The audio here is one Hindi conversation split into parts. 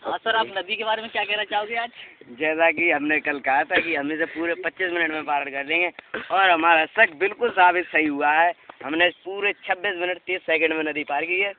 हाँ सर, आप नदी के बारे में क्या कहना चाहोगे आज? जैसा कि हमने कल कहा था कि हम इसे पूरे 25 मिनट में पार कर देंगे और हमारा शक बिल्कुल साबित सही हुआ है। हमने पूरे 26 मिनट 30 सेकंड में नदी पार की है।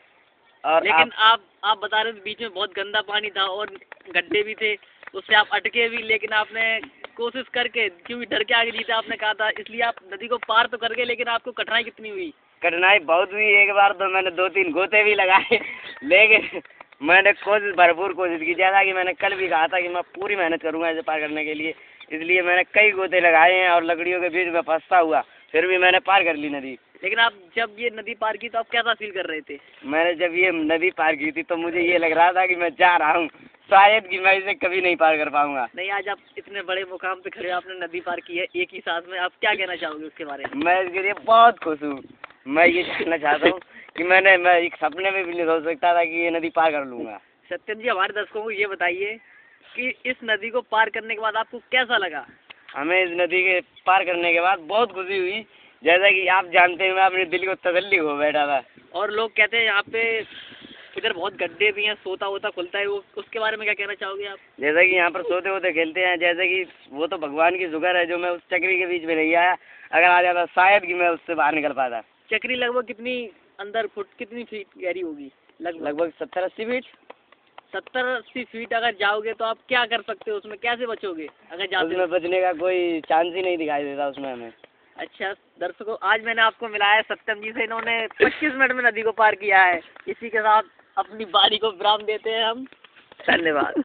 और लेकिन आप बता रहे थे बीच में बहुत गंदा पानी था और गड्ढे भी थे, उससे आप अटके भी, लेकिन आपने कोशिश करके, क्योंकि डर के आगे जीता आपने कहा था, इसलिए आप नदी को पार तो कर गए, लेकिन आपको कठिनाई कितनी हुई? कठिनाई बहुत हुई। एक बार तो मैंने 2-3 गोते भी लगाए, लेकिन मैंने भरपूर कोशिश की। जैसा कि मैंने कल भी कहा था कि मैं पूरी मेहनत करूंगा इसे पार करने के लिए, इसलिए मैंने कई गोते लगाए हैं और लकड़ियों के बीच में फंसता हुआ फिर भी मैंने पार कर ली नदी। लेकिन आप जब ये नदी पार की तो आप कैसा फील कर रहे थे? मैंने जब ये नदी पार की थी तो मुझे ये लग रहा था कि मैं जा रहा हूँ, शायद कि मैं इसे कभी नहीं पार कर पाऊंगा। नहीं, आज आप इतने बड़े मुकाम पे खड़े हो, आपने नदी पार की है एक ही साथ में, आप क्या कहना चाहोगे उसके बारे में? मैं इसके लिए बहुत खुश हूँ। मैं ये जानना चाहता हूँ कि मैं एक सपने में भी नहीं सोच सकता था कि ये नदी पार कर लूंगा। सत्यम जी, हमारे दर्शकों को ये बताइए कि इस नदी को पार करने के बाद आपको कैसा लगा? हमें इस नदी के पार करने के बाद बहुत खुशी हुई। जैसा कि आप जानते हैं, मैं अपने दिल को तसल्ली हो बैठा था। और लोग कहते हैं यहाँ पे इधर बहुत गड्ढे भी हैं, सोता वोता खुलता है, वो उसके बारे में क्या कहना चाहोगे आप? जैसा कि यहाँ पर सोते होते खेलते हैं, जैसे कि वो तो भगवान की शुक्र है जो मैं उस चक्री के बीच में नहीं आया। अगर आ जाता शायद कि मैं उससे बाहर निकल पाता। चक्री लगभग कितनी अंदर फुट कितनी फीट गहरी होगी? लगभग 70-80 फीट। 70-80 फीट अगर जाओगे तो आप क्या कर सकते हो उसमें, कैसे बचोगे अगर जाते? उसमें बचने का कोई चांस ही नहीं दिखाई देता उसमें हमें। अच्छा दर्शकों, आज मैंने आपको मिलाया है सत्यम जी से, इन्होंने 25 मिनट में नदी को पार किया है। इसी के साथ अपनी बारी को विराम देते हैं हम। धन्यवाद।